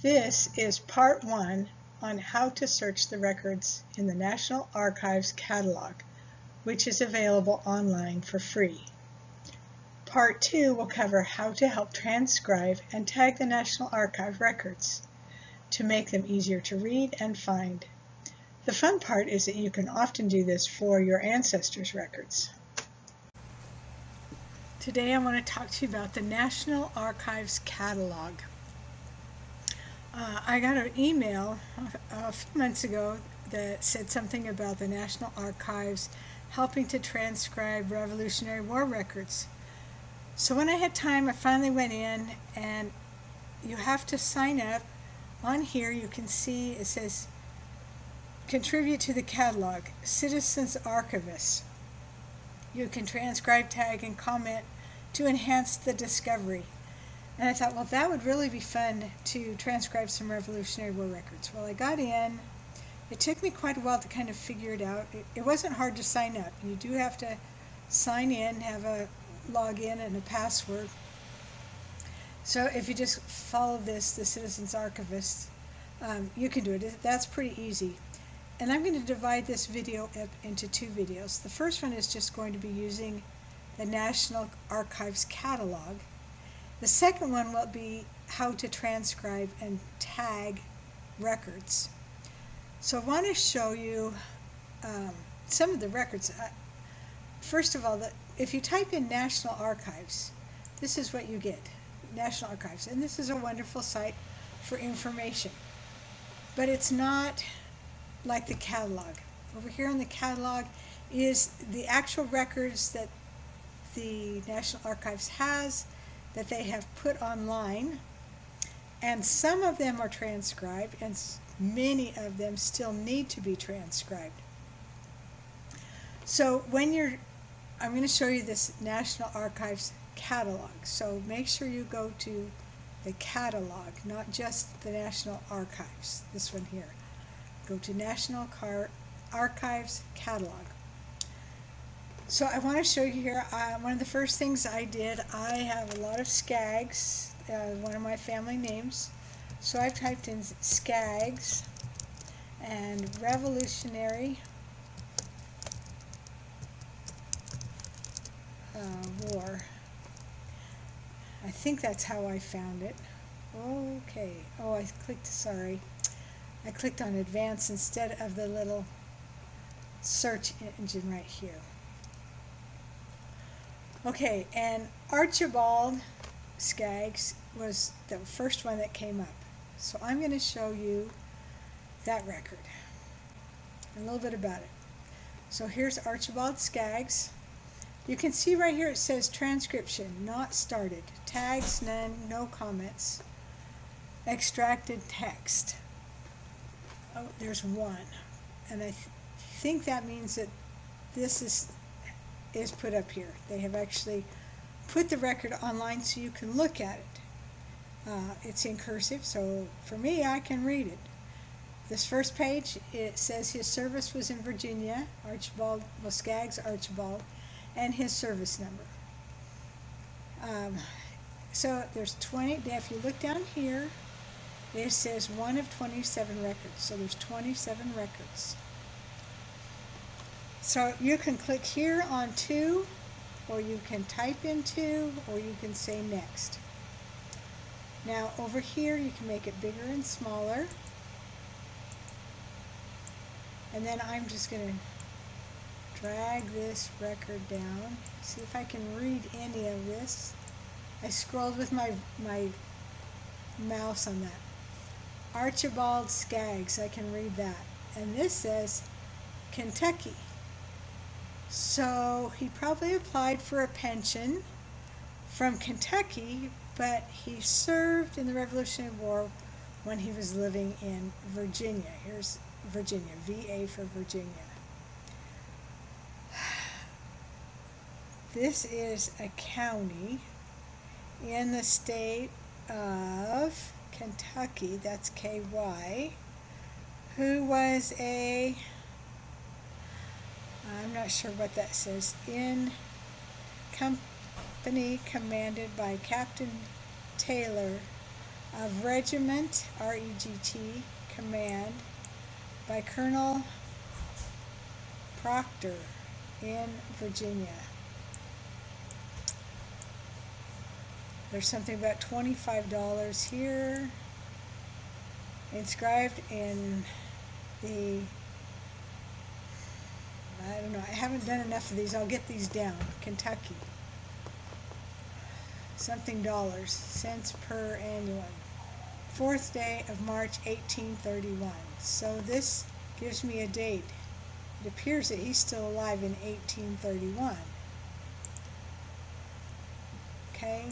This is part 1 on how to search the records in the National Archives catalog, which is available online for free. Part 2 will cover how to help transcribe and tag the National Archive records to make them easier to read and find. The fun part is that you can often do this for your ancestors' records. Today I want to talk to you about the National Archives catalog. I got an email a few months ago that said something about the National Archives helping to transcribe Revolutionary War records. So when I had time, I finally went in, and you have to sign up. On here you can see it says contribute to the catalog, Citizens Archivist. You can transcribe, tag, and comment to enhance the discovery. And I thought, well, that would really be fun to transcribe some Revolutionary War records. Well, I got in. It took me quite a while to kind of figure it out. It wasn't hard to sign up. You do have to sign in, have a login and a password. So if you just follow this, the Citizens Archivist, you can do it. That's pretty easy. And I'm going to divide this video up into 2 videos. The first one is just going to be using the National Archives catalog. The second one will be how to transcribe and tag records. So I want to show you some of the records. First of all, if you type in National Archives, this is what you get, National Archives. And this is a wonderful site for information. But it's not like the catalog. Over here in the catalog is the actual records that the National Archives has, that they have put online, and some of them are transcribed, and many of them still need to be transcribed. So I'm going to show you this National Archives catalog. So make sure you go to the catalog, not just the National Archives. This one here. Go to National Archives catalog. So I want to show you here, one of the first things I did, I have a lot of Skaggs, one of my family names. So I've typed in Skaggs and Revolutionary War. I think that's how I found it. Okay. Oh, I clicked on Advanced instead of the little search engine right here. Okay, and Archibald Skaggs was the first one that came up. So I'm going to show you that record, a little bit about it. So here's Archibald Skaggs. You can see right here it says transcription, not started. Tags, none, no comments. Extracted text. Oh, there's one. And I think that means that this is put up here. They have actually put the record online so you can look at it. It's in cursive, so for me, I can read it. This first page, it says his service was in Virginia, Skaggs Archibald, and his service number. So there's 20, if you look down here, it says 1 of 27 records, so there's 27 records. So you can click here on 2, or you can type in 2, or you can say next. Now over here you can make it bigger and smaller. And then I'm just going to drag this record down. See if I can read any of this. I scrolled with my mouse on that. Archibald Skaggs, I can read that. And this says Kentucky. So he probably applied for a pension from Kentucky, but he served in the Revolutionary War when he was living in Virginia. Here's Virginia, VA for Virginia. This is a county in the state of Kentucky, that's KY, who was I'm not sure what that says, in company commanded by Captain Taylor of Regiment, R-E-G-T, Command, by Colonel Proctor in Virginia. There's something about $25 here, inscribed in the, I don't know, I haven't done enough of these. I'll get these down. Kentucky. Something dollars, cents per annum. 4th day of March 1831. So this gives me a date. It appears that he's still alive in 1831. Okay.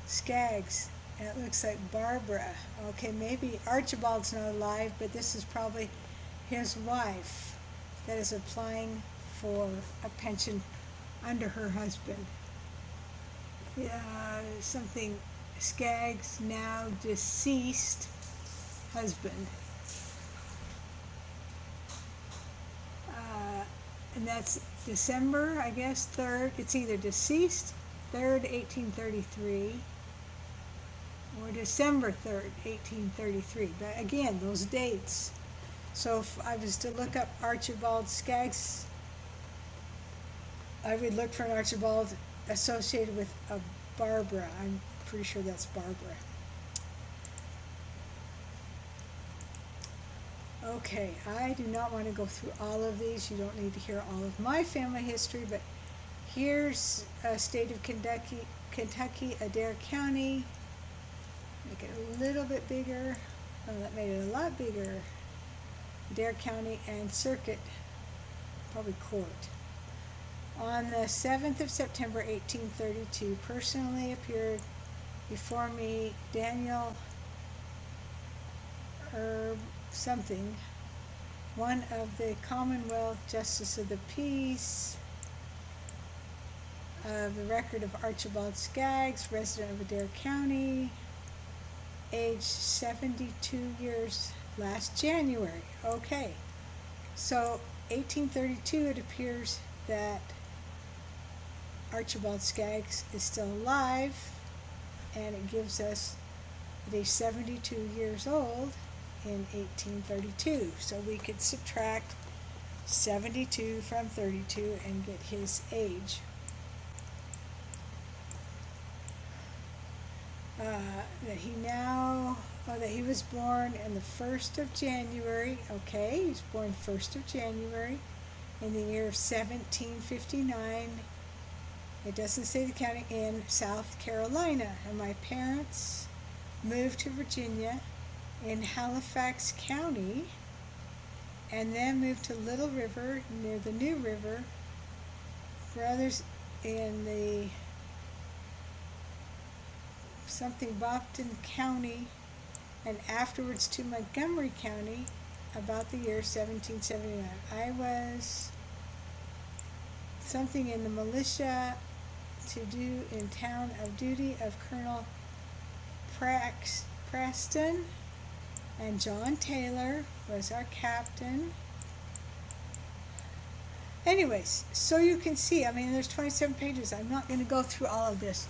Skaggs. It looks like Barbara. Okay, maybe Archibald's not alive, but this is probably his wife that is applying for a pension under her husband. Yeah, something Skaggs, now deceased husband. And that's December, I guess, 3rd. It's either deceased 3rd, 1833, or December 3rd, 1833. But again, those dates. So if I was to look up Archibald Skaggs, I would look for an Archibald associated with a Barbara. I'm pretty sure that's Barbara. Okay, I do not want to go through all of these. You don't need to hear all of my family history, but here's a state of Kentucky, Adair County. Make it a little bit bigger. Oh, that made it a lot bigger. Adair County and Circuit, probably court. On the 7th of September, 1832, personally appeared before me Daniel something, one of the Commonwealth Justice of the Peace, the record of Archibald Skaggs, resident of Adair County, age 72 years, last January. Okay, so 1832, it appears that Archibald Skaggs is still alive, and it gives us that he's 72 years old in 1832. So we could subtract 72 from 32 and get his age. That he was born on the 1st of January. Okay, he's born 1st of January in the year of 1759. It doesn't say the county, in South Carolina. And my parents moved to Virginia in Halifax County, and then moved to Little River near the New River. Brothers in the something Boston County, and afterwards to Montgomery County about the year 1779. I was something in the militia to do in town of duty of Colonel Preston, and John Taylor was our captain. Anyways, so you can see, I mean, there's 27 pages. I'm not going to go through all of this,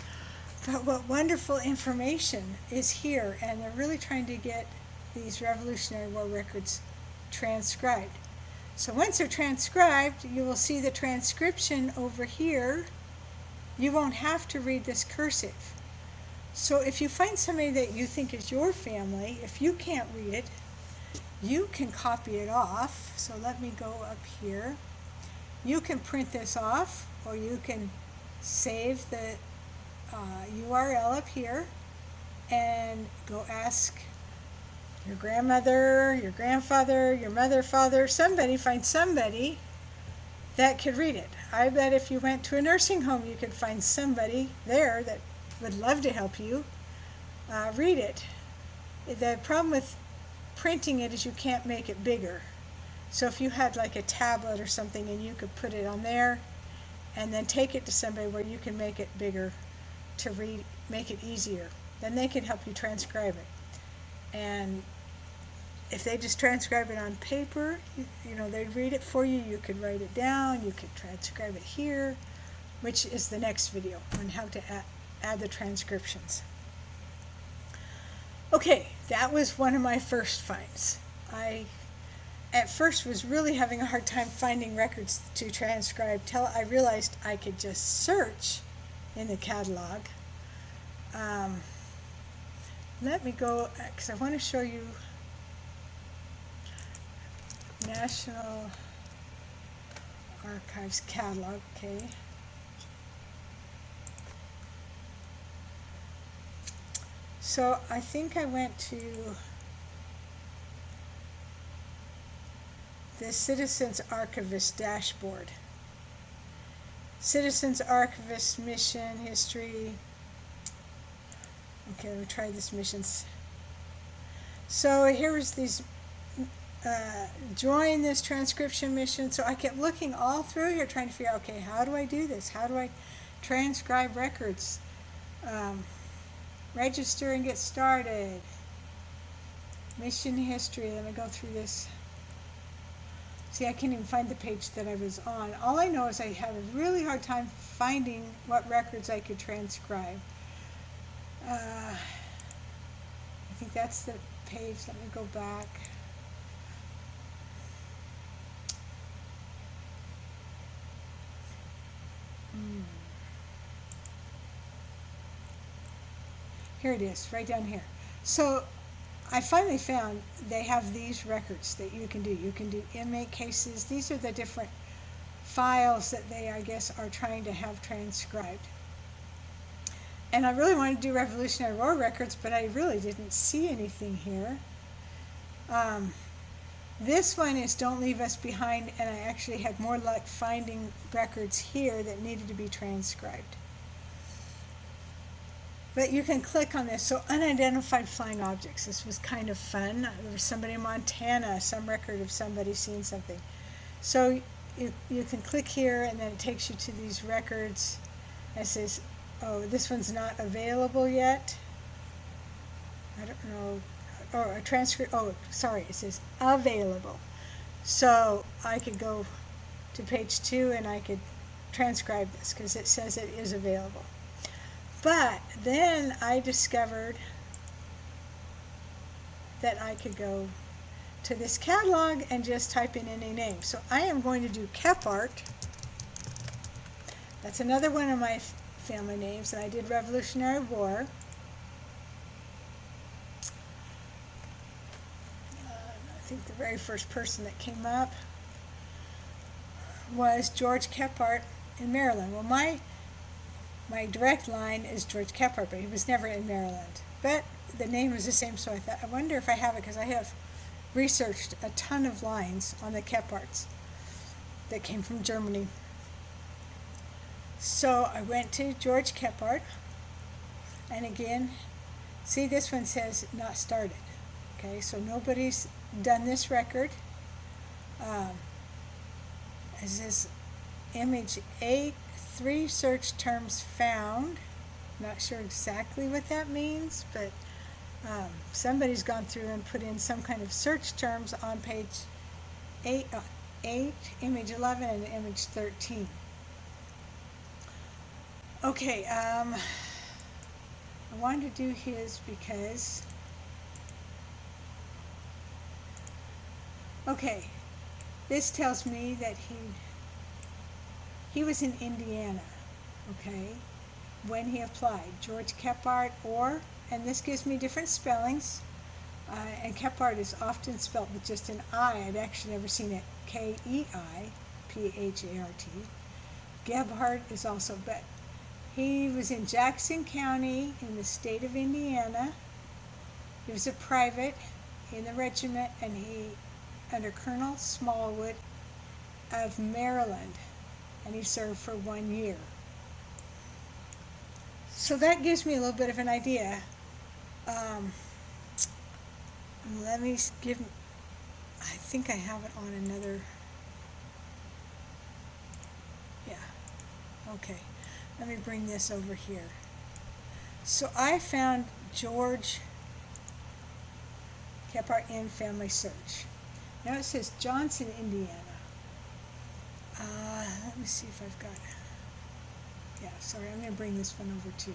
but what wonderful information is here, and they're really trying to get these Revolutionary War records transcribed. So once they're transcribed, you will see the transcription over here. You won't have to read this cursive. So if you find somebody that you think is your family, if you can't read it, you can copy it off. So let me go up here. You can print this off, or you can save the URL up here and go ask your grandmother, your grandfather, your mother, father, somebody, find somebody that could read it. I bet if you went to a nursing home, you could find somebody there that would love to help you read it. The problem with printing it is you can't make it bigger. So if you had like a tablet or something and you could put it on there and then take it to somebody where you can make it bigger to read, make it easier, then they can help you transcribe it. And if they just transcribe it on paper, you know, they'd read it for you. You could write it down, you could transcribe it here, which is the next video on how to add the transcriptions. Okay, that was one of my first finds. I at first was really having a hard time finding records to transcribe till I realized I could just search in the catalog. Let me go, because I want to show you National Archives catalog, okay. So I think I went to the Citizens Archivist dashboard. Citizens Archivist mission history. Okay, let me try this missions. So here was these join this transcription mission. So I kept looking all through here trying to figure out, okay, how do I do this? How do I transcribe records? Register and get started. Mission history. Let me go through this. See, I can't even find the page that I was on. All I know is I had a really hard time finding what records I could transcribe. I think that's the page. Let me go back. Here it is, right down here. So I finally found they have these records that you can do. You can do inmate cases. These are the different files that they, I guess, are trying to have transcribed. And I really wanted to do Revolutionary War records, but I really didn't see anything here. This one is Don't Leave Us Behind, and I actually had more luck finding records here that needed to be transcribed. But you can click on this. So unidentified flying objects. This was kind of fun. There was somebody in Montana, some record of somebody seeing something. So you can click here, and then it takes you to these records. It says, oh, this one's not available yet. I don't know. Or a transcript. Oh, sorry. It says available. So I could go to page 2 and I could transcribe this because it says it is available. But then I discovered that I could go to this catalog and just type in any name. So I am going to do Kephart. That's another one of my family names, and I did Revolutionary War. I think the very first person that came up was George Kephart in Maryland. Well, my direct line is George Kephart, but he was never in Maryland. But the name was the same, so I thought, I wonder if I have it, because I have researched a ton of lines on the Kepharts that came from Germany. So I went to George Kephart, and again, see, this one says not started. Okay, so nobody's done this record. It says image 8. 3 search terms found. Not sure exactly what that means, but somebody's gone through and put in some kind of search terms on page 8, image 11, and image 13. Okay, I wanted to do his because, okay, this tells me that he was in Indiana, okay, when he applied. George Kephart, and this gives me different spellings, and Kephart is often spelled with just an I. I've actually never seen it K-E-I-P-H-A-R-T. Gebhardt is also, but he was in Jackson County in the state of Indiana. He was a private in the regiment, and he, under Colonel Smallwood of Maryland, and he served for 1 year. So that gives me a little bit of an idea. Let me give, I think I have it on another, yeah, okay. Let me bring this over here. So I found George Kephart in Family Search. Now it says Johnson, Indiana. Let me see if I've got it. Yeah, sorry, I'm going to bring this one over too.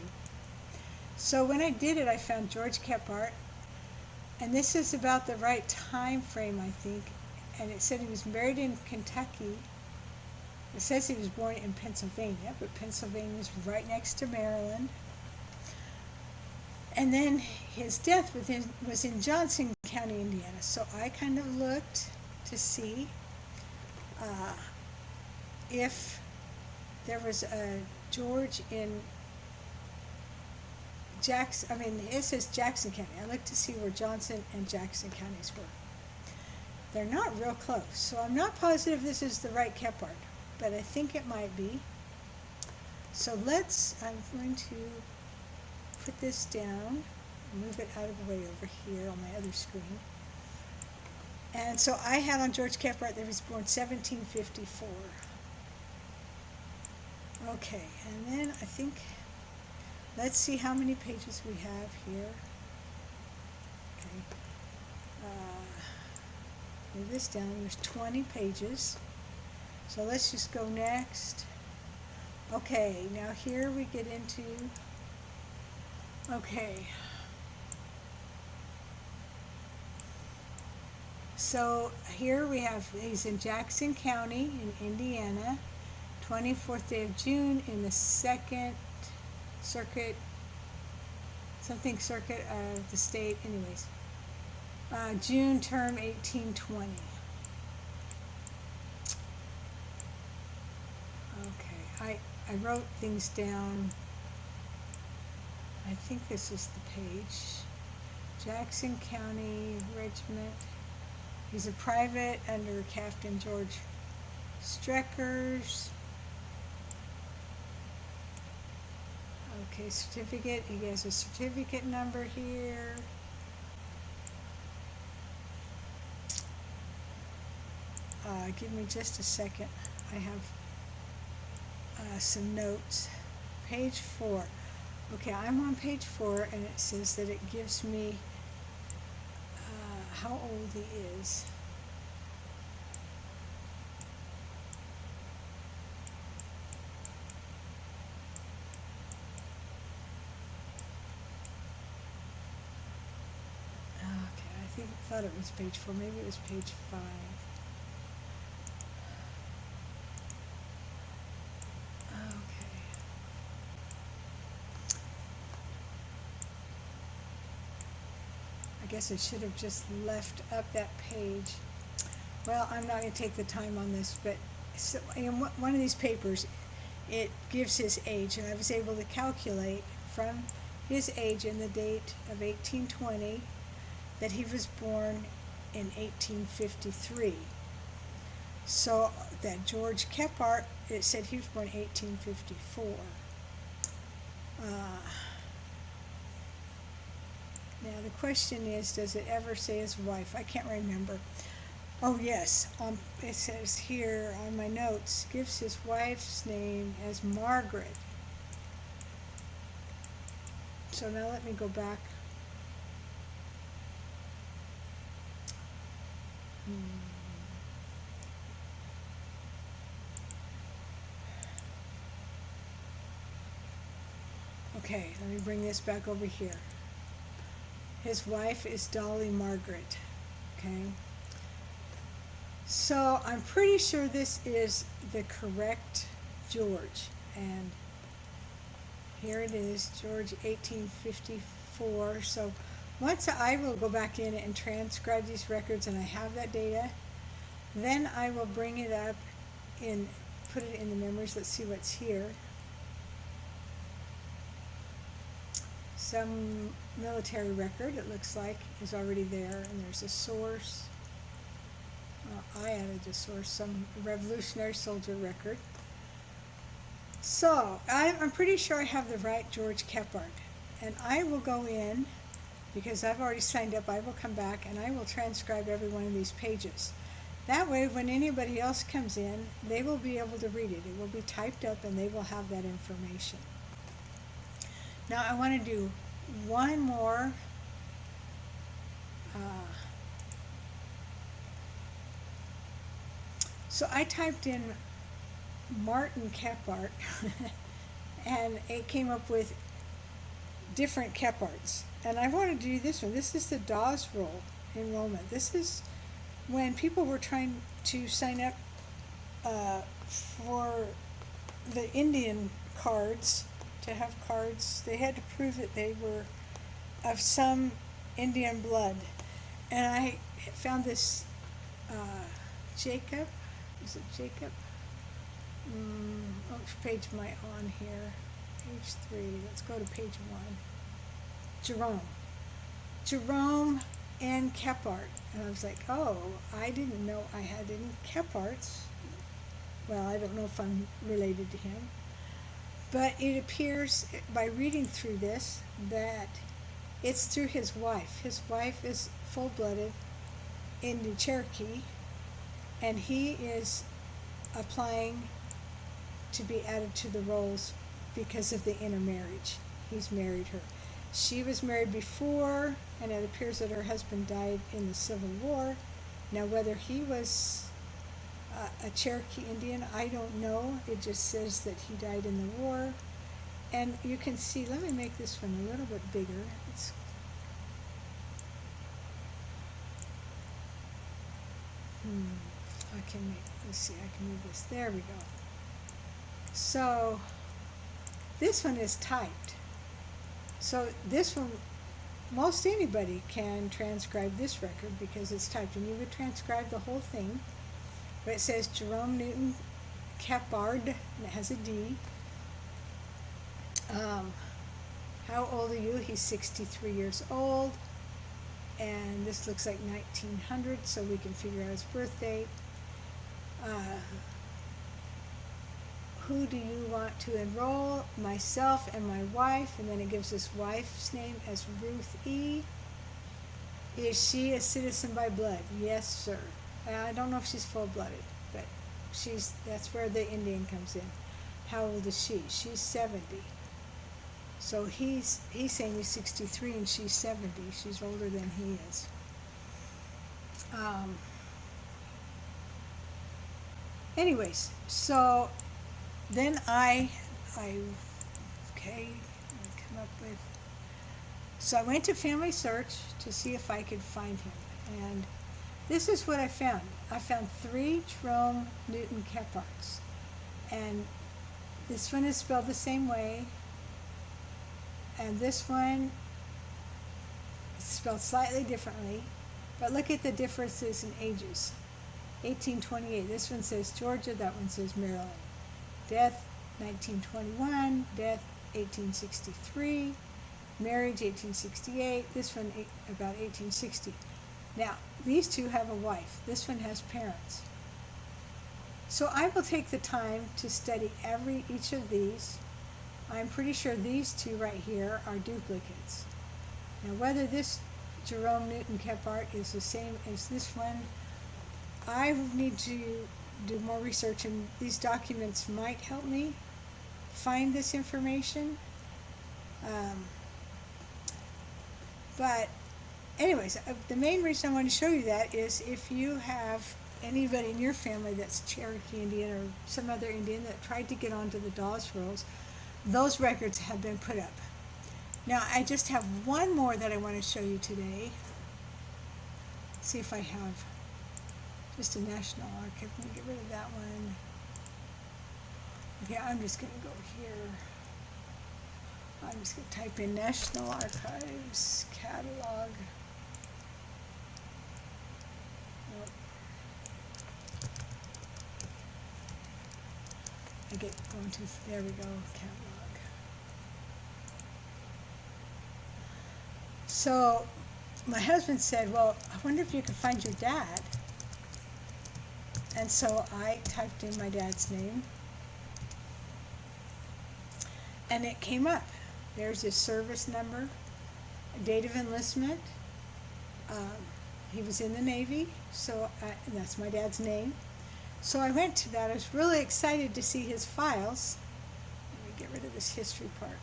So when I did it, I found George Kephart, and this is about the right time frame, I think. And it said he was married in Kentucky. It says he was born in Pennsylvania, but Pennsylvania is right next to Maryland. And then his death was in Johnson County, Indiana. So I kind of looked to see if there was a George in Jackson. I mean, it says Jackson County. I looked to see where Johnson and Jackson counties were. They're not real close, so I'm not positive this is the right Kephart, but I think it might be. So I'm going to put this down, move it out of the way over here on my other screen. And so I had on George Kephart that he was born 1754. Okay, and then I think, let's see how many pages we have here. Okay, move this down. There's 20 pages. So let's just go next. Okay, now here we get into, okay. So here we have, he's in Jackson County in Indiana, 24th day of June in the Second Circuit, circuit of the state, anyways. June term 1820. Okay, I wrote things down. I think this is the page. Jackson County Regiment. He's a private under Captain George Streckers. Okay, certificate. He has a certificate number here. Give me just a second. I have some notes. Page 4. Okay, I'm on page 4, and it says that it gives me how old he is. Okay, I thought it was page 4. Maybe it was page 5. I guess I should have just left up that page. Well, I'm not going to take the time on this, but so in one of these papers, it gives his age, and I was able to calculate from his age and the date of 1820 that he was born in 1853. So that George Kephart, it said he was born in 1854. Now the question is, does it ever say his wife? I can't remember. Oh yes, it says here on my notes, gives his wife's name as Margaret. So now let me go back. Okay, let me bring this back over here. His wife is Dolly Margaret. Okay. So I'm pretty sure this is the correct George. And here it is, George 1854. So once I will go back in and transcribe these records and I have that data, then I will bring it up and put it in the memories. Let's see what's here. Some military record, it looks like, is already there, and there's a source. I added a source, some Revolutionary Soldier record. So I'm pretty sure I have the right George Kephart, and I will go in, because I've already signed up. I will come back and I will transcribe every one of these pages. That way, when anybody else comes in, they will be able to read it. It will be typed up and they will have that information. Now I want to do one more so I typed in Martin Kephart and it came up with different Kepards. And I wanted to do this one. This is the Dawes roll enrollment. This is when people were trying to sign up for the Indian cards, to have cards. They had to prove that they were of some Indian blood. And I found this Jacob. Is it Jacob? Which page am I on here? Page 3. Let's go to page 1. Jerome and Kepart. And I was like, oh, I didn't know I had any Keparts. Well, I don't know if I'm related to him. But it appears by reading through this that it's through his wife. His wife is full-blooded Indian Cherokee, and he is applying to be added to the rolls because of the intermarriage. He's married her. She was married before, and it appears that her husband died in the Civil War. Now, whether he was a Cherokee Indian, I don't know. It just says that he died in the war. And you can see, let me make this one a little bit bigger. I can make, let's see, I can move this. There we go. So this one is typed. So this one, most anybody can transcribe this record because it's typed, and you would transcribe the whole thing. But it says Jerome Newton Kepard, and it has a D. How old are you? He's 63 years old. And this looks like 1900, so we can figure out his birth date. Who do you want to enroll? Myself and my wife, and then it gives his wife's name as Ruth E. Is she a citizen by blood? Yes, sir. I don't know if she's full-blooded, but that's where the Indian comes in. How old is she? She's 70. So he's saying he's 63 and she's 70. She's older than he is. Anyways, so then I come up with. So I went to Family Search to see if I could find him, and this is what I found. I found 3 Jerome Newton Kepards, and this one is spelled the same way. And this one is spelled slightly differently, but look at the differences in ages. 1828, this one says Georgia, that one says Maryland. Death, 1921, death, 1863, marriage, 1868, this one about 1860. Now, these two have a wife. This one has parents. So I will take the time to study each of these. I'm pretty sure these two right here are duplicates. Now, whether this Jerome Newton Kepart is the same as this one, I need to do more research, and these documents might help me find this information. But anyways, the main reason I want to show you that is if you have anybody in your family that's Cherokee Indian or some other Indian that tried to get onto the Dawes rolls, those records have been put up. Now, I just have one more that I want to show you today. Let's see if I have just a National Archive. Let me get rid of that one. Okay, I'm just going to go here. I'm just going to type in National Archives Catalog. Nope. I get going to, there we go, catalog. So my husband said, well, I wonder if you could find your dad. And so I typed in my dad's name, and it came up. There's his service number, date of enlistment. He was in the Navy, so and that's my dad's name. So I went to that. I was really excited to see his files. Let me get rid of this history part.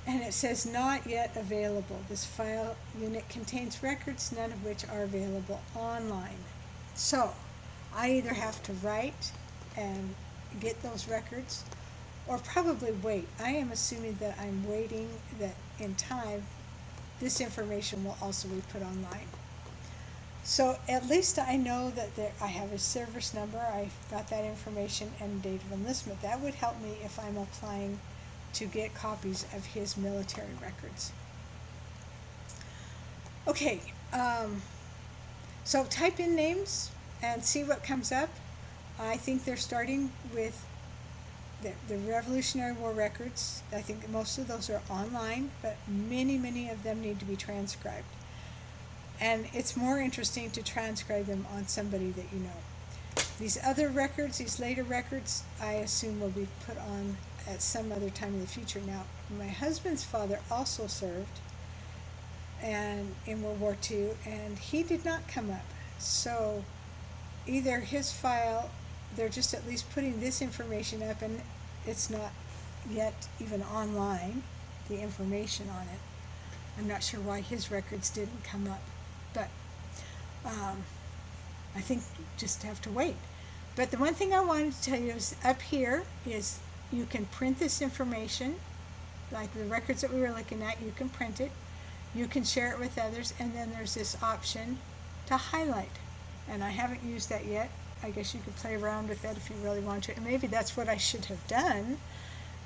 And it says not yet available. This file unit contains records, none of which are available online. So I either have to write and get those records, or probably wait. I am assuming that I'm waiting that in time this information will also be put online. So at least I know that I have his service number, I got that information, and date of enlistment. That would help me if I'm applying to get copies of his military records. Okay, so type in names and see what comes up. I think they're starting with the Revolutionary War records. I think most of those are online, but many of them need to be transcribed. And it's more interesting to transcribe them on somebody that you know. These other records, these later records, I assume will be put on at some other time in the future. Now, my husband's father also served and in World War II, and he did not come up. So either his file, they're just at least putting this information up, and it's not yet even online, the information on it. I'm not sure why his records didn't come up, but I think just have to wait. But the one thing I wanted to tell you is up here is you can print this information, like the records that we were looking at, you can print it, you can share it with others, and then there's this option to highlight. And I haven't used that yet. I guess you could play around with that if you really want to. And maybe that's what I should have done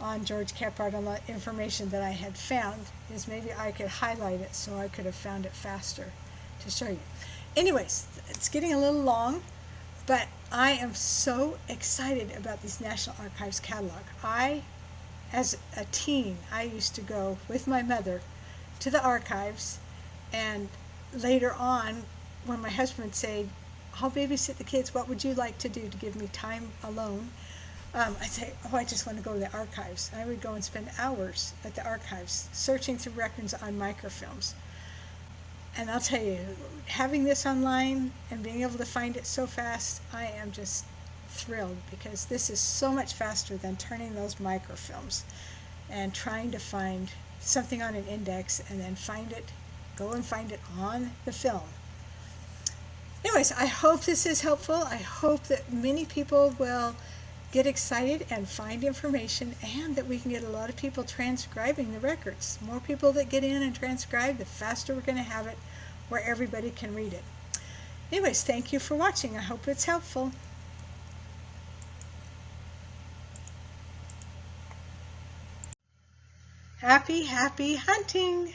on George Kephart on the information that I had found, is maybe I could highlight it so I could have found it faster to show you. Anyways, it's getting a little long, but I am so excited about these National Archives catalog. As a teen, I used to go with my mother to the archives, and later on, when my husband would say, I'll babysit the kids, what would you like to do to give me time alone? I'd say, I just want to go to the archives. I would go and spend hours at the archives searching through records on microfilms. And I'll tell you, having this online and being able to find it so fast, I am just thrilled, because this is so much faster than turning those microfilms and trying to find something on an index and then go and find it on the film. Anyways, I hope this is helpful. I hope that many people will get excited and find information, and that we can get a lot of people transcribing the records. The more people that get in and transcribe, the faster we're going to have it where everybody can read it. Anyways, thank you for watching. I hope it's helpful. Happy hunting!